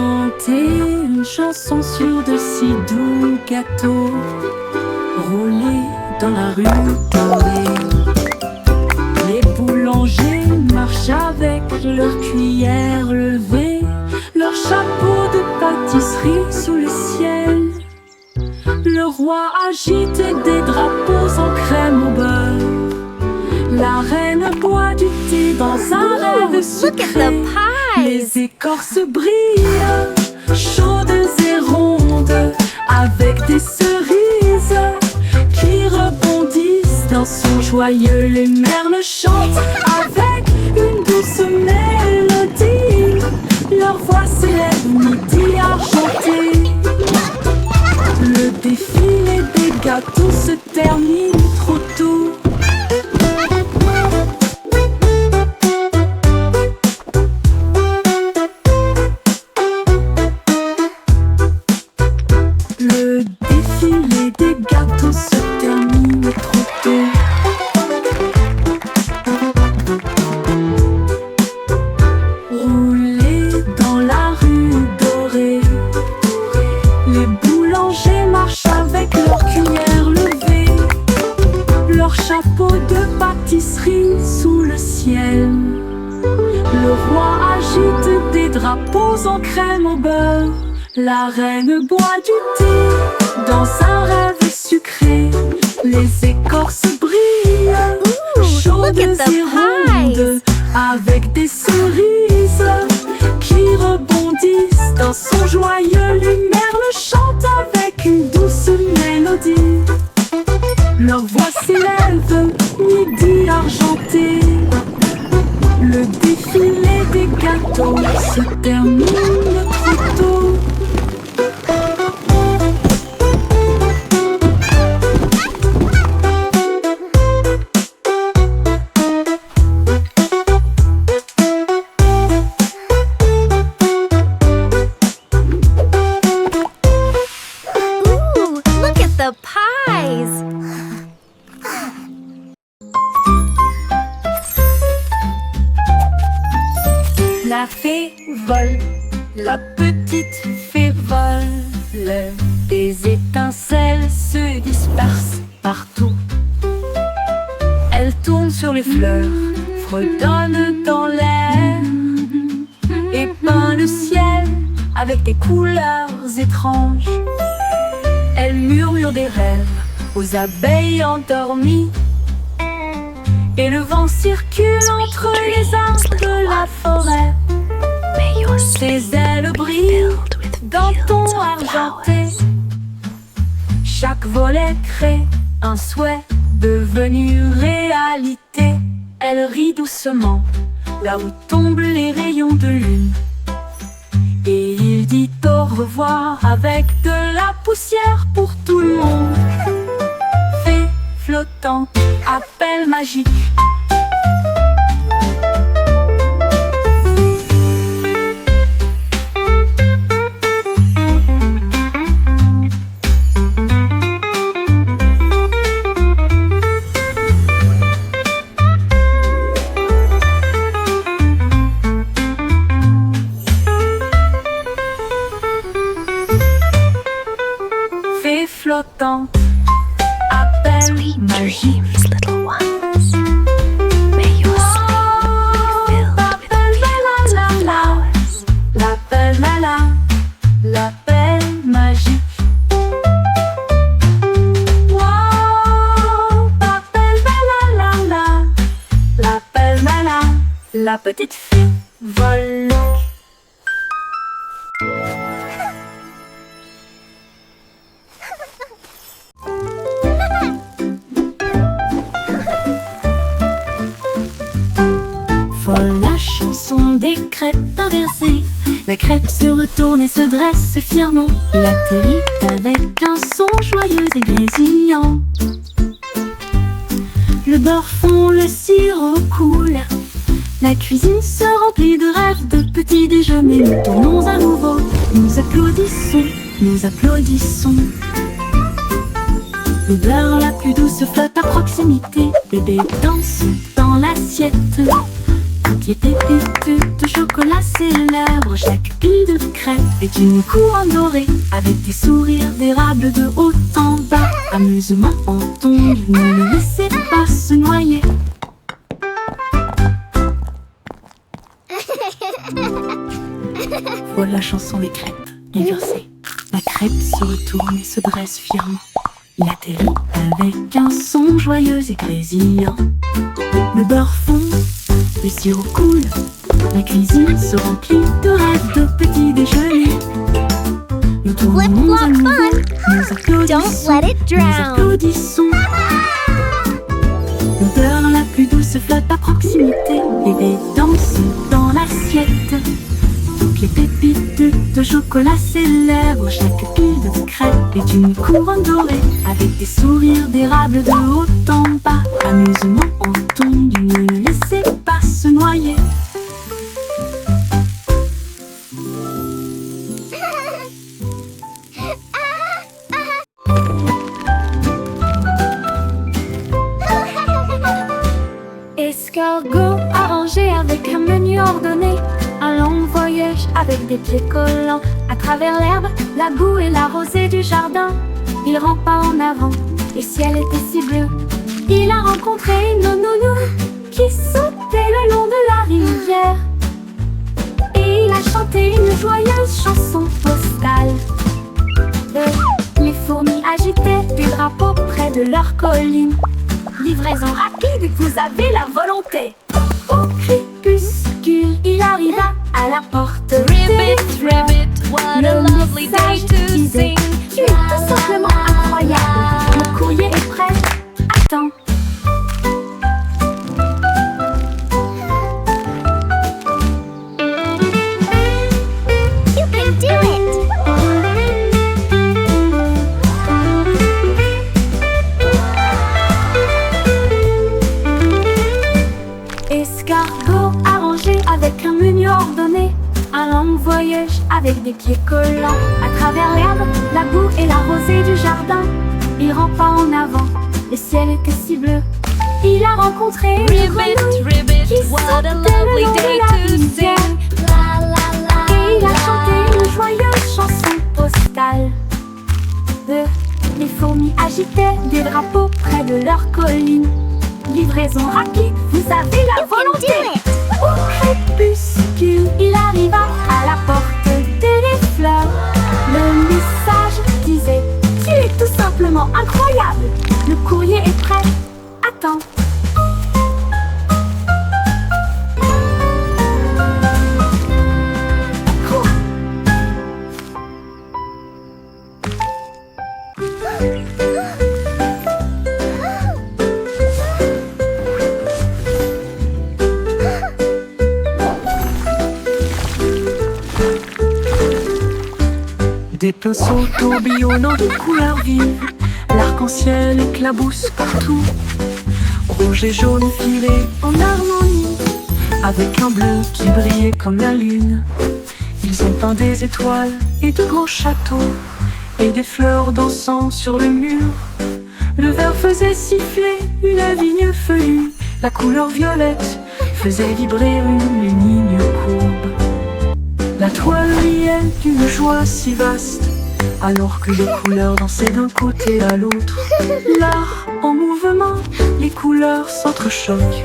chanter une chanson sur de si doux gâteaux, roulés dans la rue dorée. Les boulangers marchent avec leurs cuillères levées, leurs chapeaux de pâtisserie sous le ciel. Le roi agite des drapeaux en crème au beurre. La reine boit du thé dans un rêve sucré. Les écorces brillent, chaudes et rondes, avec des cerises qui rebondissent dans son joyeux. Les merles chantent avec une douce mélodie, leur voix s'élève midi argenté. Le défilé des gâteaux se termine trop tôt. Le défilé des gâteaux se termine trop tôt. Rouler dans la rue dorée, les boulangers marchent avec leurs cuillères levées, leurs chapeaux de pâtisserie sous le ciel. Le roi agite des drapeaux en crème au beurre. La reine boit du thé dans un rêve sucré. Les écorces brillent, chaudes et rondes, avec des cerises qui rebondissent dans son joyeux. Les merles chantent avec une douce mélodie, leur voix s'élève midi argenté. Le défilé des gâteaux se termine trop tôt. The pies! La fée vole, la petite fée vole. Des étincelles se dispersent partout. Elle tourne sur les fleurs, fredonne dans l'air et peint le ciel avec des couleurs étranges. Elle murmure des rêves aux abeilles endormies, et le vent circule entre les arbres de la forêt. Ses ailes brillent d'un ton argenté. Chaque volet crée un souhait devenu réalité. Elle rit doucement là où tombent les rayons de lune, et il dit au revoir avec de la poussière pour tout le monde. Fée flottante, appel magique. Flottante, appel magique. Little ones. May your sleep be filled with beautiful flowers. L'appel l'appel magique. Wow, l'appel la petite fée vole. Folle la chanson des crêpes inversées. La crêpe se retourne et se dresse fièrement. Il atterrit avec un son joyeux et grésillant. Le beurre fond, le sirop coule. La cuisine se remplit de rêves, de petits déjeuners. Nous tournons à nouveau, nous applaudissons, nous applaudissons. L'odeur la plus douce flotte à proximité. Bébé danse dans l'assiette. Toutes les pépites de chocolat célèbrent chaque pile de crème. crêpes est une couronne dorée avec des sourires d'érable de haut en bas. Amusement en tombe, ne le laissez pas se noyer. Voilà la chanson des crêpes, les versets. La crêpe se retourne et se dresse fièrement. Il atterrit avec un son joyeux et grésillant. Le beurre fond, le sirop coule. La cuisine se remplit de rêves de petits déjeuners. Nous tournons à nouveau, nous applaudissons, nous applaudissons. L'odeur la plus douce flotte à proximité. Bébé danse dans l'assiette. Toutes les pépites de chocolat célèbrent. Chaque pile de crêpes est une couronne dorée avec des sourires d'érable de haut en bas. Amusement en tombe, ne le laissez pas se noyer. Escargot arrangé avec un menu ordonné. Un long voyage avec des pieds collants à travers l'herbe, la boue et la rosée du jardin. Il rampa en avant, le ciel était si bleu. Il a rencontré une nounou qui sautait le long de la rivière. Et il a chanté une joyeuse chanson postale. Les fourmis agitaient des drapeaux près de leur colline. Livraison rapide, vous avez la volonté. Au crépuscule, il arriva à la porte. Ribbit, ribbit, what a lovely day to sing. Tu es tout simplement incroyable. Le courrier est prêt. Attends. You can do it! Escargot arrangé avec un menu ordonné. Un long voyage avec des pieds collants à travers l'herbe, la boue et la rosée du jardin. Il rampa en avant, le ciel était si bleu. Il a rencontré une Ribbit, grenouille ribbit, qui what sautait a le lovely long de day la to rivière. sing. La la la. Et il a chanté une joyeuse chanson postale. Les fourmis agitaient des drapeaux près de leur colline. Livraison rapide, vous avez la volonté. Au crépuscule, il arriva à la porte des fleurs. Le message disait: tu es tout simplement incroyable. Le courrier est prêt. Attends. Cours. Des pinceaux tourbillonnant de couleurs vives, l'arc-en-ciel éclabousse partout. Rouge et jaune filés en harmonie, avec un bleu qui brillait comme la lune. Ils ont peint des étoiles et de grands châteaux, et des fleurs dansant sur le mur. Le verre faisait siffler une vigne feuillue, la couleur violette faisait vibrer une ligne courbe. La toile riait d'une joie si vaste, alors que les couleurs dansaient d'un côté à l'autre. L'art en mouvement, les couleurs s'entrechoquent.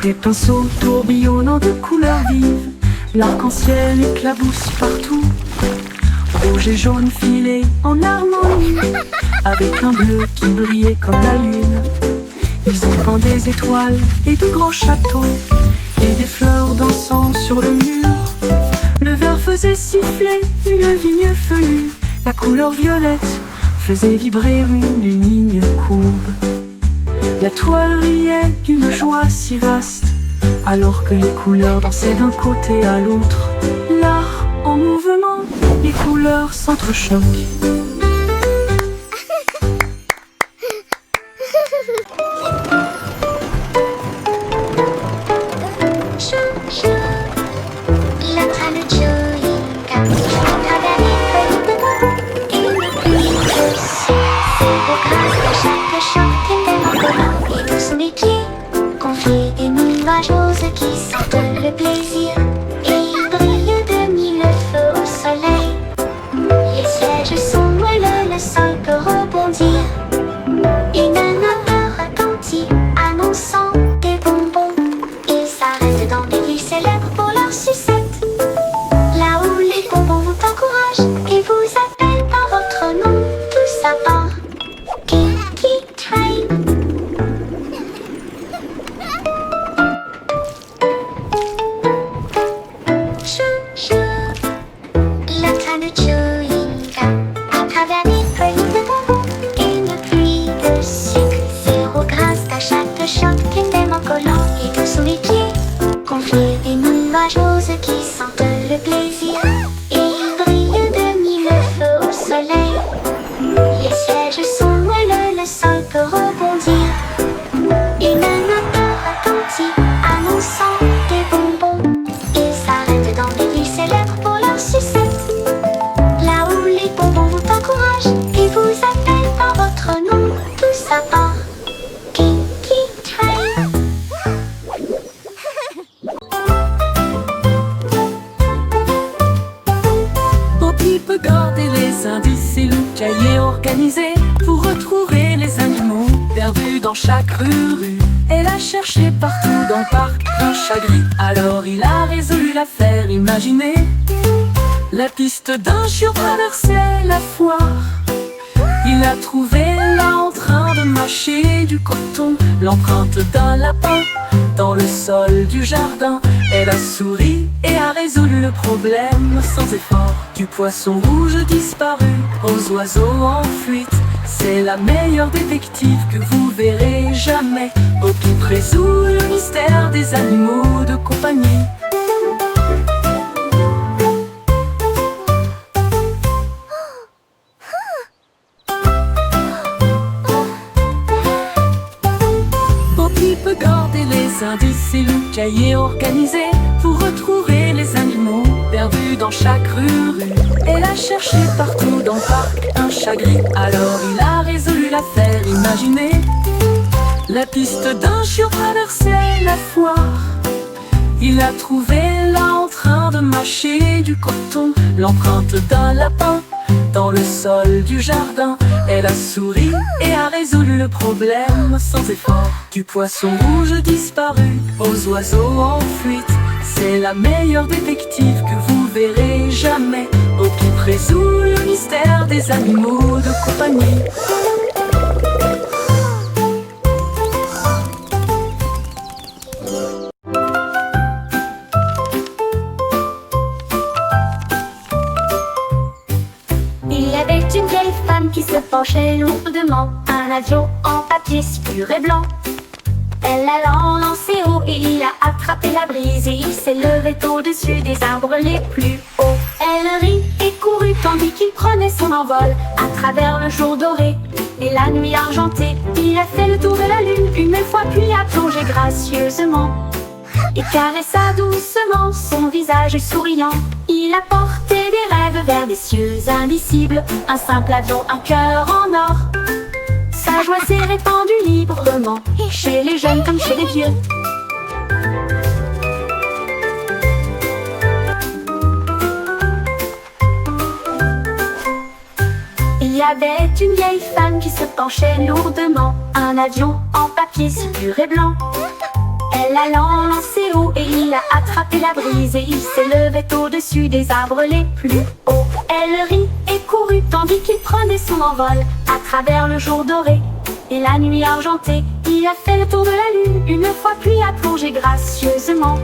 Des pinceaux tourbillonnant de couleurs vives, l'arc-en-ciel éclabousse partout. Rouge et jaune filés en harmonie, avec un bleu qui brillait comme la lune. Ils ont peint des étoiles et de grands châteaux, et des fleurs dansant sur le mur. Le verre faisait siffler une vigne feuillue, la couleur violette faisait vibrer une ligne courbe. La toile riait d'une joie si vaste, alors que les couleurs dansaient d'un côté à l'autre. L'art en mouvement, les couleurs s'entrechoquent. chaque rue. Elle a cherché partout dans le parc un chat gris. Alors il a résolu l'affaire, imaginez. La piste d'un chiot traversait la foire. Il a trouvé là en train de mâcher du coton l'empreinte d'un lapin dans le sol du jardin. Elle a souri et a résolu le problème sans effort. Du poisson rouge disparu aux oiseaux en fuite. C'est la meilleure détective que vous verrez jamais. Au-qui résout le mystère des animaux de compagnie. Au-qui peut garder les indices et le cahier organisé pour retrouver les animaux perdus dans chaque rue. Elle a cherché partout dans le parc un chat gris. Alors il a résolu l'affaire, imaginez. La piste d'un chiot traversait la foire. Il a trouvé là en train de mâcher du coton l'empreinte d'un lapin dans le sol du jardin. Elle a souri et a résolu le problème sans effort. Du poisson rouge disparu aux oiseaux en fuite. C'est la meilleure détective que vous verrez jamais. Au-qui résout le mystère des animaux de compagnie. Il y avait une vieille femme qui se penchait lourdement. Un avion en papier pur et blanc. Elle l'a lancé haut et il a attrapé la brise. Et il s'est levé au-dessus des arbres les plus hauts. Elle rit et courut tandis qu'il prenait son envol à travers le jour doré et la nuit argentée. Il a fait le tour de la lune une fois puis a plongé gracieusement et caressa doucement son visage souriant. Il a porté des rêves vers des cieux indicibles. Un simple avion, un cœur en or. Sa joie s'est répandue librement, chez les jeunes comme chez les vieux. Il y avait une vieille femme qui se penchait lourdement. Un avion en papier si pur et blanc. Elle l'a lancé haut et il a attrapé la brise. Et il s'est levé au-dessus des arbres les plus hauts. Elle rit et courut tandis qu'il prenait son envol à travers le jour doré et la nuit argentée. Il a fait le tour de la lune une fois puis a plongé gracieusement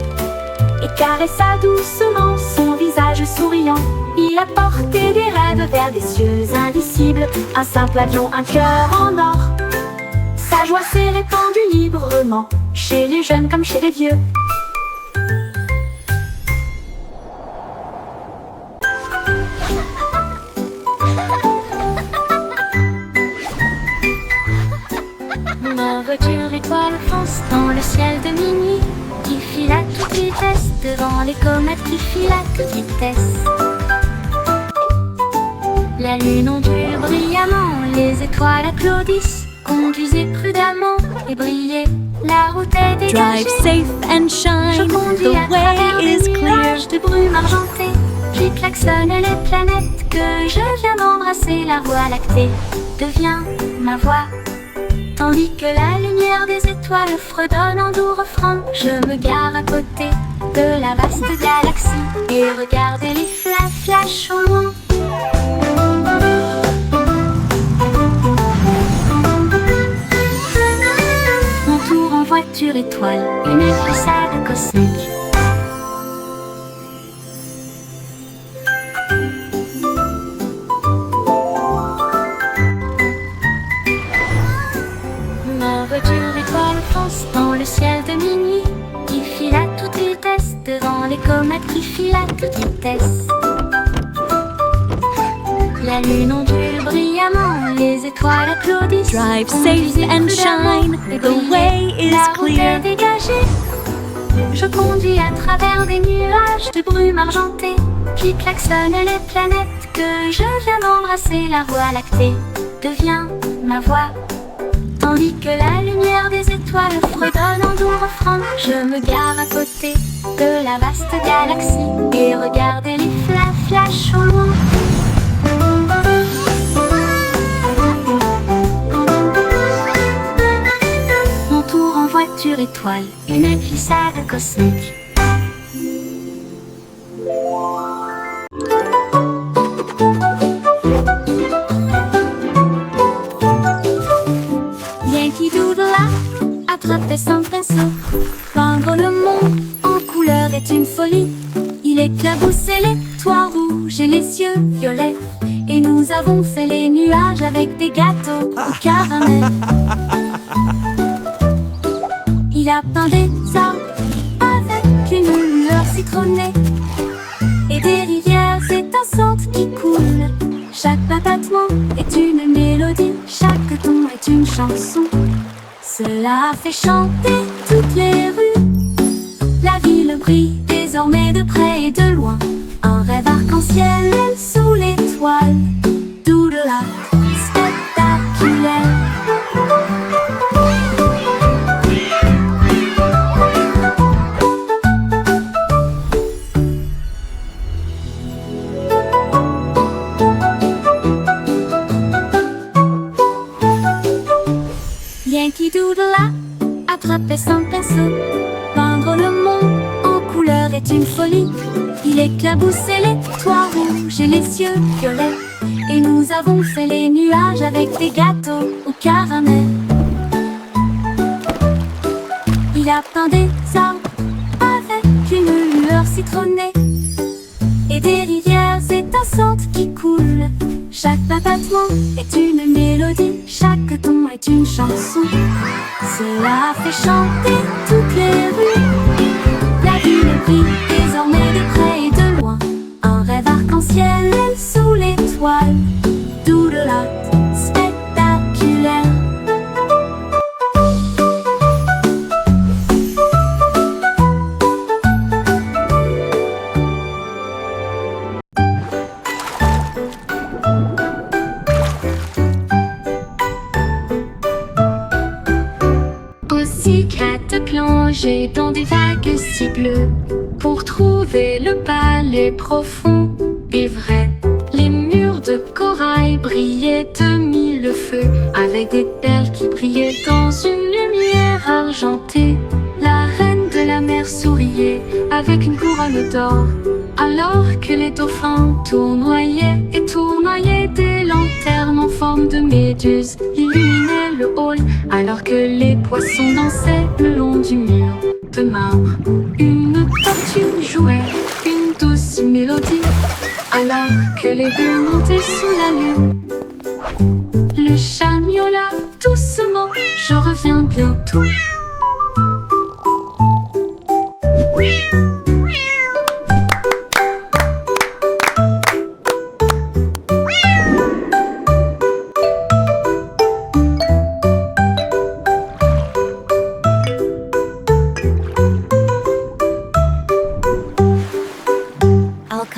et caressa doucement son visage souriant. Il a porté des rêves vers des cieux indicibles. Un simple avion, un cœur en or. Sa joie s'est répandue librement, chez les jeunes comme chez les vieux. Ma voiture étoile fonce dans le ciel de minuit, qui file à toute vitesse devant les comètes qui filent à toute vitesse. La lune ondule brillamment, les étoiles applaudissent. Conduisez prudemment et brillez, la route est dégagée. Drive safe and shine, Je conduis the à travers way des is clear. nuages de brume argentée. Puis klaxonne les planètes que je viens d'embrasser. La voie lactée devient ma voix, tandis que la lumière des étoiles fredonne en doux refrain. Je me gare à côté de la vaste galaxie et regardez les flashs au loin. Mon tour en voiture étoile, une glissade cosmique. Ma voiture étoile fonce dans le ciel de minuit, qui file à toute vitesse devant les comètes qui filent à toute vitesse. La lune ondule brillamment, les étoiles applaudissent. Drive Conduisez safe and prudemment shine, et the brillez, way is la route clear. est dégagée. Je conduis à travers des nuages de brume argentée, qui klaxonnent les planètes que je viens d'embrasser. La voie lactée devient ma voix, tandis que la lumière des étoiles fredonne en doux refrain. Je me gare à côté de la vaste galaxie et regardez les flashs au loin. étoile, une glissade cosmique. Yankee Doodle a attrapé son pinceau. Peindre le monde en couleur est une folie. Il éclaboussait les toits rouges et les cieux violets. Et nous avons fait les nuages avec des gâteaux au caramel. Il a peint des arbres avec une lueur citronnée et des rivières étincelantes qui coulent. Chaque battement est une mélodie, chaque ton est une chanson. Cela fait chanter toutes les rues. La ville brille désormais de près et de loin. Un rêve arc-en-ciel sous l'étoile. Doodle art spectaculaire. Yankee Doodle a attrapé son pinceau. Peindre le monde en couleur est une folie. Il éclaboussait les toits rouges et les cieux violets. Et nous avons fait les nuages avec des gâteaux au caramel. Il a peint des arbres avec une lueur citronnée et des rivières étincelantes qui coulent. Chaque battement est une mélodie, chaque ton est une chanson. Cela fait chanter toutes les rues. La ville brille désormais de près et de loin. Un rêve arc-en-ciel sous l'étoile. Doodle art spectaculaire. Pussycat plongeait dans des vagues si bleues pour trouver le palais profond et vrai. Les murs de corail brillaient de mille feux avec des perles qui brillaient dans une lumière argentée. La reine de la mer souriait avec une couronne d'or alors que les dauphins tournoyaient et tournoyaient. Des lanternes en forme de méduse illuminaient le hall alors que les poissons dansaient le long du mur de marbre. Une tortue jouait une douce mélodie alors que les bulles montaient sous la lune. Le chat miaula doucement, je reviens bientôt.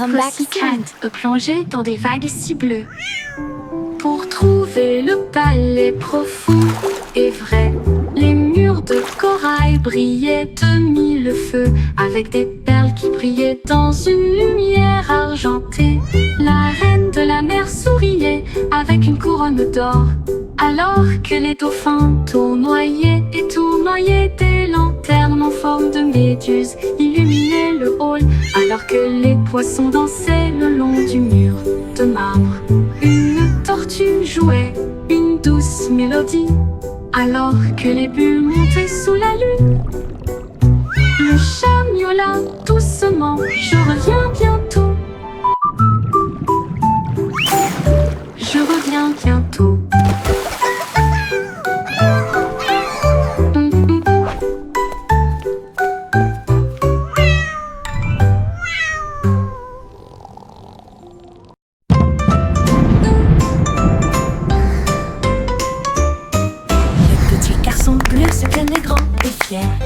Pussycat plongeait dans des vagues si bleues pour trouver le palais profond et vrai. Les murs de corail brillaient de mille feux avec des perles qui brillaient dans une lumière argentée. La reine de la mer souriait avec une couronne d'or alors que les dauphins tournoyaient et tournoyaient. Des lanternes en forme de méduse illuminaient le hall alors que les poissons dansaient le long du mur de marbre. Une tortue jouait une douce mélodie alors que les bulles montaient sous la lune. Le chat miaula doucement, je reviens bientôt. Je reviens bientôt.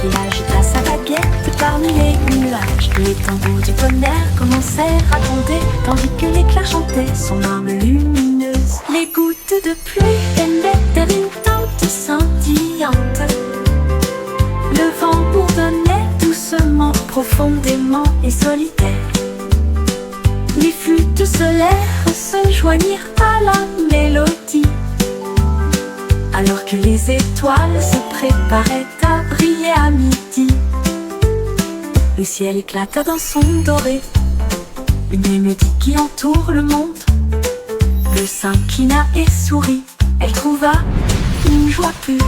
Il agita sa baguette parmi les nuages. Les tambours du tonnerre commencèrent à gronder tandis que l'éclair chantait son arme lumineuse. Les gouttes de pluie émettaient une teinte scintillante. Le vent bourdonnait doucement, profondément et solitaire. Les flûtes solaires se joignirent à la mélodie alors que les étoiles se préparaient à briller à midi. Le ciel éclata d'un son doré, une mélodie qui entoure le monde. Le s'inclina et sourit, elle trouva une joie pure.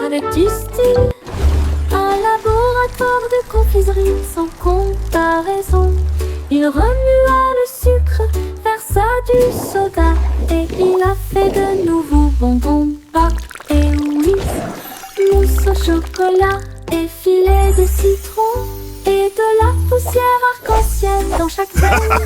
Avec du style, un laboratoire de confiserie sans comparaison. Il remua le sucre, versa du soda et il a fait de nouveaux bonbons, pop et whisk, mousse au chocolat et filet de citron et de la poussière arc-en-ciel dans chaque veine.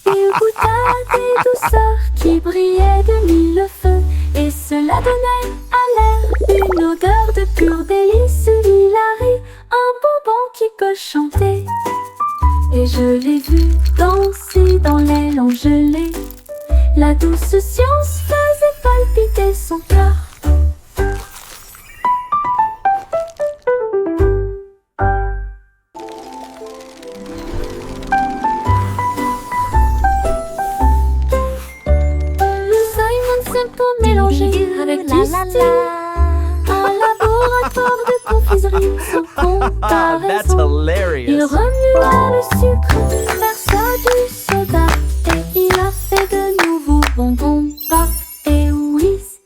Il goûta des douceurs qui brillaient de mille feux et cela donnait à l'air une odeur de pur délice. Hilary, un bonbon qui peut chanter. Et je l'ai vu danser dans l'aile engelée. La douce science faisait palpiter son cœur. Avec du style, un laboratoire de confiserie sans That's comparaison. hilarious. Il remua le sucre, versa du soda et il a fait de nouveaux bonbons, pop et whisk,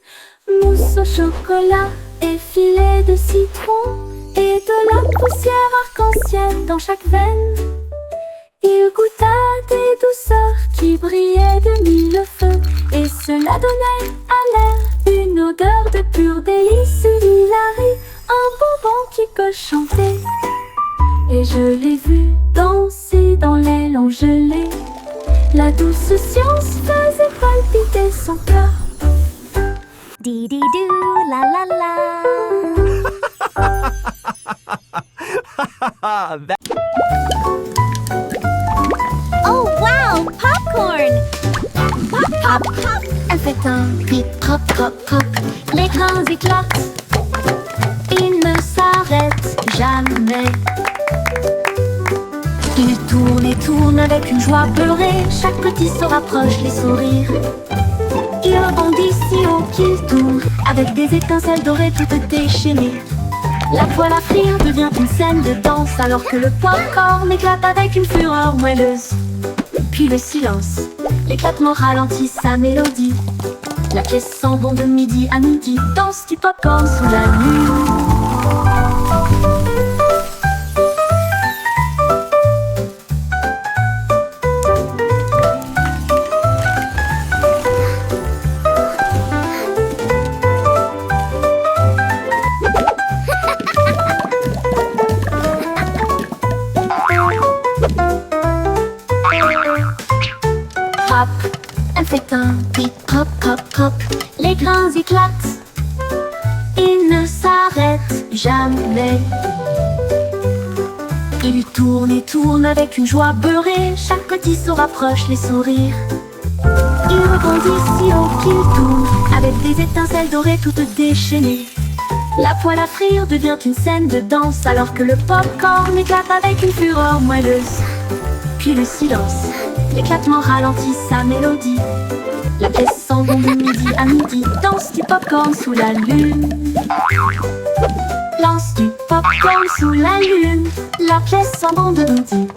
mousse au chocolat et filet de citron et de la poussière arc-en-ciel dans chaque veine. Il goûta des douceurs qui brillaient de mille feux et cela donnait à l'air une odeur de pur délice. Hilary, un bonbon qui peut chanter. Et je l'ai vu danser dans l'aile engelée. La douce science faisait palpiter son cœur. Dee-dee-doo, la la la. Oh wow, popcorn! Pop, pop, pop. Elle fait un bip, pop, pop, pop. L'écran éclate. Il ne s'arrête jamais. Il tourne et tourne avec une joie beurrée. Chaque petit se rapproche, les sourires. Il rebondit si haut qu'il tourne, avec des étincelles dorées toutes déchaînées. La poêle à frire devient une scène de danse, alors que le popcorn éclate avec une fureur moelleuse. Puis le silence, l'éclatement ralentit sa mélodie. La pièce sent bon de midi à midi, danse du popcorn sous la lune. Pop, elle fait un beat, pop, pop, pop. Les grains éclatent, ils ne s'arrêtent jamais. Il tourne et tourne avec une joie beurrée. Chaque petit se rapproche, les sourires. Il rebondit si haut qu'il tourne, avec des étincelles dorées toutes déchaînées. La poêle à frire devient une scène de danse, alors que le popcorn éclate avec une fureur moelleuse. Puis le silence, l'éclatement ralentit sa mélodie. La pièce sent bon de midi à midi, danse du popcorn sous la lune. Lance du popcorn sous la lune, la pièce sent bon de midi.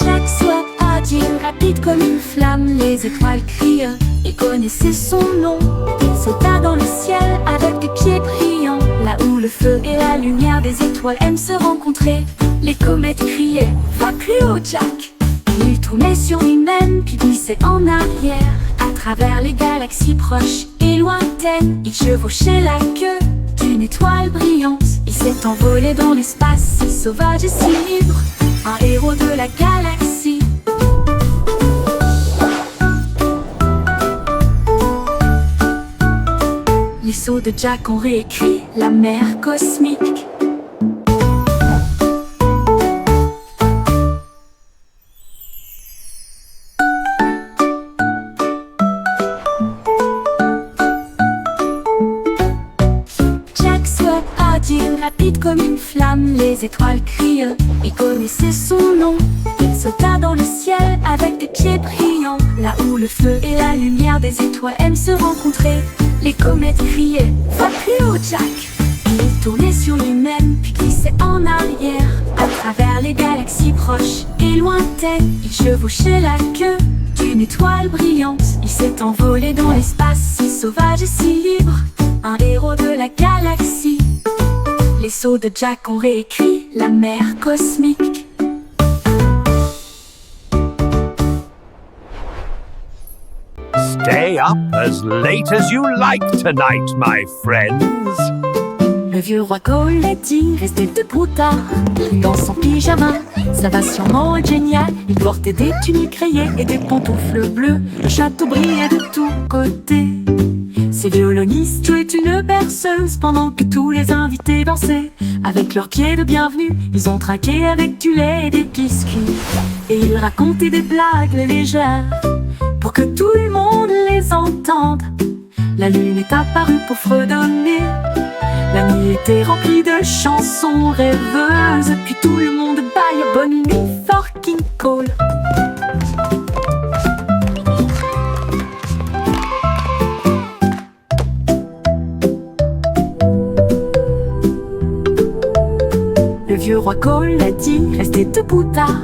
Jack soit agile, rapide comme une flamme, les étoiles crient, il connaissait son nom. Il sauta dans le ciel avec des pieds brillants, là où le feu et la lumière des étoiles aiment se rencontrer. Les comètes criaient, va plus haut Jack. Il tournait sur lui-même puis glissait en arrière, à travers les galaxies proches et lointaines. Il chevauchait la queue d'une étoile brillante. Il s'est envolé dans l'espace, si sauvage et si libre, un héros de la galaxie. Les sauts de Jack ont réécrit la mer cosmique. Jack soit agile, rapide comme une flamme, les étoiles crient et connaissaient son nom. Il sauta dans le ciel avec des pieds brillants, là où le feu et la lumière des étoiles aiment se rencontrer. Les comètes criaient « Va plus haut, Jack !» Il tournait sur lui-même, puis glissait en arrière. À travers les galaxies proches et lointaines, il chevauchait la queue d'une étoile brillante. Il s'est envolé dans l'espace, si sauvage et si libre, un héros de la galaxie. Les sauts de Jack ont réécrit la mer cosmique. Stay up as late as you like tonight, my friends. Le vieux roi Goleti restait debout tard, dans son pyjama. Ça va sûrement être génial. Il portait des tuniques rayées et des pantoufles bleues. Le château brillait de tous côtés. Ses violonistes jouaient une berceuse pendant que tous les invités dansaient. Avec leurs pieds de bienvenue, ils ont trinqué avec du lait et des biscuits. Et ils racontaient des blagues légères pour que tout le monde les entende. La lune est apparue pour fredonner. La nuit était remplie de chansons rêveuses. Puis tout le monde baille bonne nuit, fucking cool. Le vieux roi Goleti restait debout tard,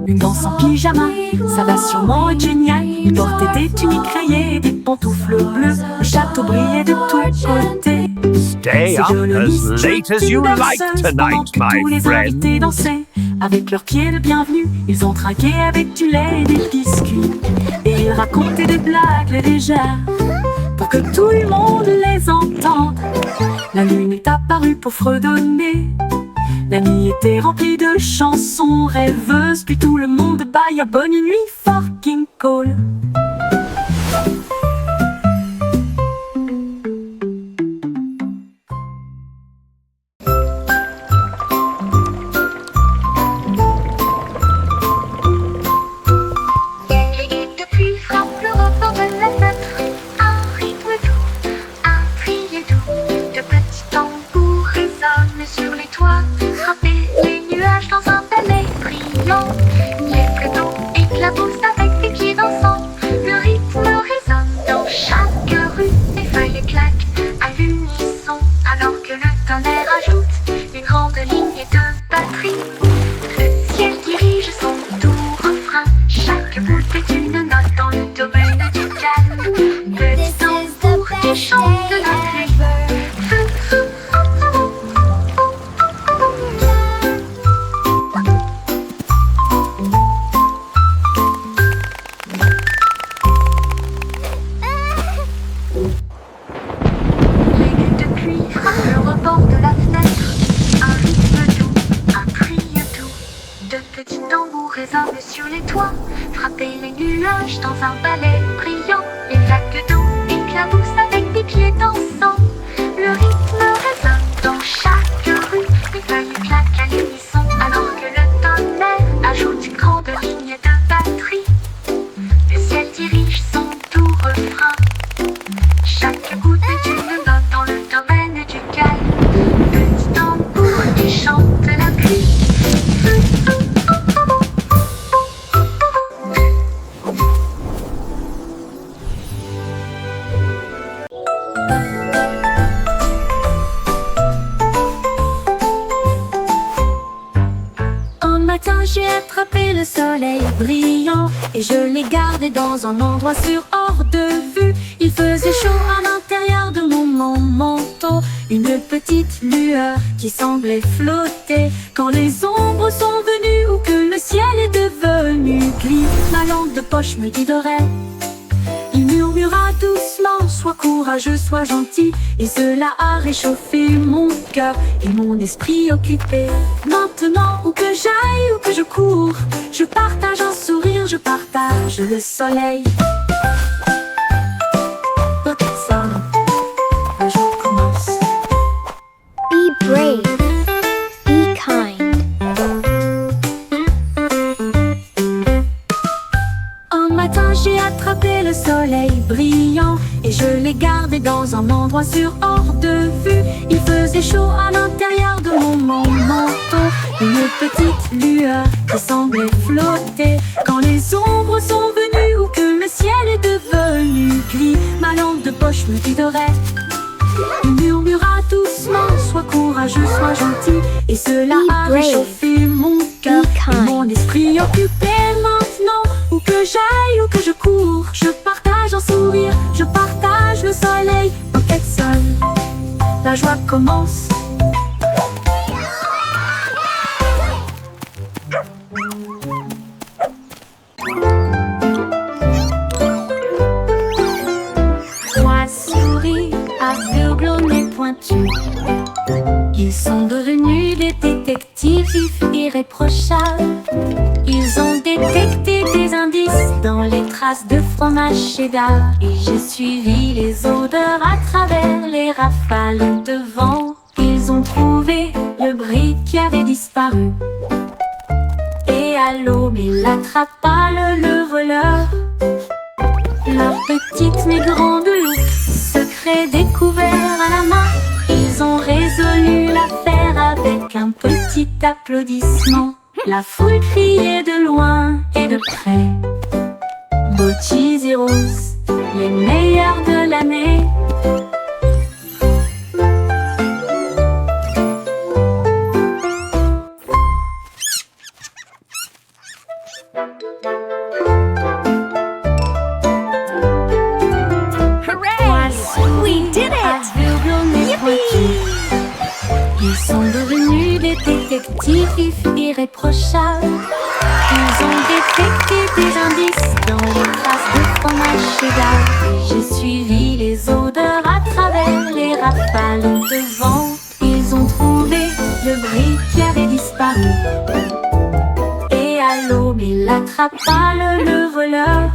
une danse en pyjama. Ça va sûrement être génial. Il portait des tuniques rayées et des pantoufles bleues. Le château brillait de tous côtés. Stay up as late as you like tonight, tous my les invités friends. dansaient. Avec leurs pieds de bienvenue, ils ont trinqué avec du lait et des biscuits. Et ils racontaient des blagues légères pour que tout le monde les entende. La lune est apparue pour fredonner. La nuit était remplie de chansons rêveuses. Puis tout le monde baille bonne nuit, fucking cool. Depuis frappe le rebord de la fenêtre, un rythme doux, un cri doux. De petits tambours résonnent sur les toits, frapper les nuages dans un ballet brillant. Les fleurs d'eau éclaboussent avec des pieds dansants. Le rythme résonne dans chaque rue. Les feuilles claquent à l'unisson, alors que le tonnerre ajoute une grande ligne de batterie. Le ciel dirige son doux refrain. Chaque bout est une note dans le domaine du calme. Petit tambour qui chante la pluie. Les gouttes de pluie frappent le rebord de la fenêtre. Un rythme doux, un cri doux. De petits tambours résonnent sur les toits, frapper les nuages dans un ballet brillant. Les vagues d'eau éclaboussent avec des pieds dansants. Le rythme résonne dans chaque rue. Les feuilles claquent à l'unisson, alors que le tonnerre ajoute une grande ligne de batterie. Le ciel dirige son doux refrain. Chaque goutte est une note dans le domaine du calme. Petit tambour qui chante la pluie. Un matin j'ai attrapé le soleil brillant et je l'ai gardé dans un endroit sûr hors de vue. Il faisait chaud à l'intérieur de mon manteau, une petite lueur qui semblait flotter. Quand les ombres sont venues ou que le ciel est devenu gris, ma lampe de poche me guiderait. Il murmura doucement, sois courageux, sois gentil. Et cela a réchauffé mon cœur et mon esprit occupé. Maintenant, où que j'aille, où que je cours, je partage un sourire, je partage le soleil. But some, un jour brillants. Et je les gardais dans un endroit sûr hors de vue. Il faisait chaud à l'intérieur de mon manteau. Une petite lueur qui semblait flotter. Quand les ombres sont venues ou que le ciel est devenu gris, ma lampe de poche me guiderait. Il murmura doucement, sois courageux, sois gentil. Et cela a réchauffé mon cœur et mon esprit occupé maintenant. Où que j'aille, où que je cours, je partage un sourire, je partage le soleil. En quête seule, la joie commence. Moi souris, aveugle au nez pointu. Ils sont devenus des détectives irréprochables. Ils ont détecté des indices dans les traces de fromage cheddar. Et j'ai suivi les odeurs à travers les rafales de vent. Ils ont trouvé le brick qui avait disparu. Et à l'aube, il attrapa le voleur. Leur petite mais grande loupe, secret découvert à la main. Ils ont résolu l'affaire avec un petit applaudissement. La foule criait de loin et de près. Beaux cheese et roses, les meilleurs de l'année. Ils sont devenus des détectives irréprochables. Ils ont détecté des indices dans les traces de fromage cheddar. Et j'ai suivi les odeurs à travers les rafales de vent. Ils ont trouvé le brick qui avait disparu. Et à l'aube, il attrapa le voleur.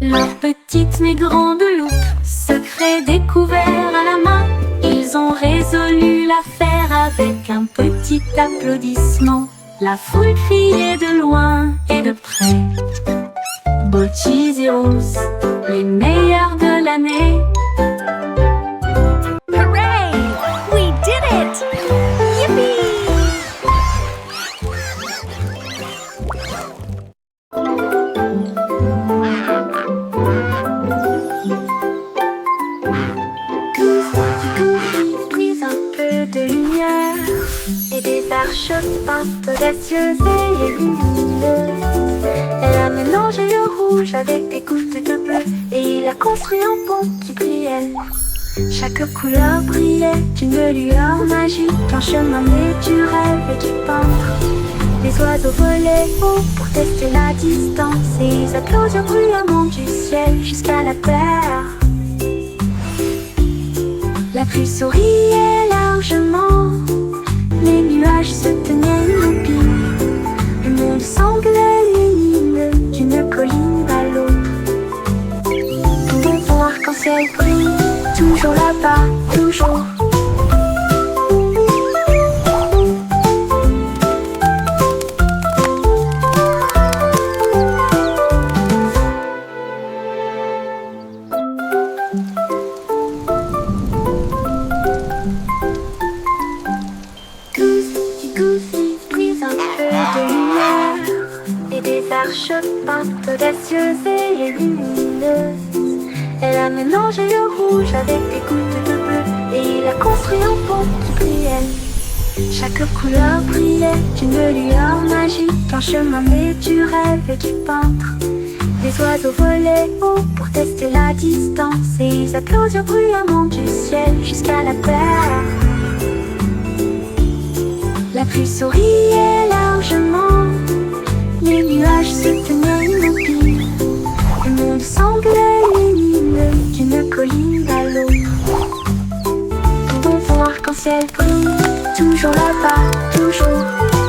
Leur petite mais grande loupe, secret découvert à la main. Ils ont résolu l'affaire avec un petit applaudissement. La foule criait de loin et de près. Beaux cheese et roses, les meilleurs de l'année. Hooray! We did it! Yippee! Et des arches peintes audacieuses et lumineuses. Elle a mélangé le rouge avec des gouttes de bleu. Et il a construit un pont qui brillait. Chaque couleur brillait d'une lueur magique. Un chemin né du rêve et du peintre. Les oiseaux volaient haut pour tester la distance. Et ils applaudirent bruyamment du ciel jusqu'à la terre. La pluie souriait largement. Les nuages se tenaient immobiles. Le monde semblait lumineux d'une colline à l'autre. Pouvons voir arc-en-ciel brille, toujours là-bas, toujours. Peintes audacieuses et lumineuses. Elle a mélangé le rouge avec des gouttes de bleu. Et il a construit un pont qui brillait. Chaque couleur brillait d'une lueur magique. Un chemin né du rêve et du peintre. Les oiseaux volaient haut pour tester la distance. Et ils applaudirent bruyamment du ciel jusqu'à la terre. La pluie souriait largement. Les nuages se tenaient immobiles. Le monde semblait lumineux d'une colline à l'autre. Pouvons voir arc-en-ciel brille, toujours là-bas, toujours.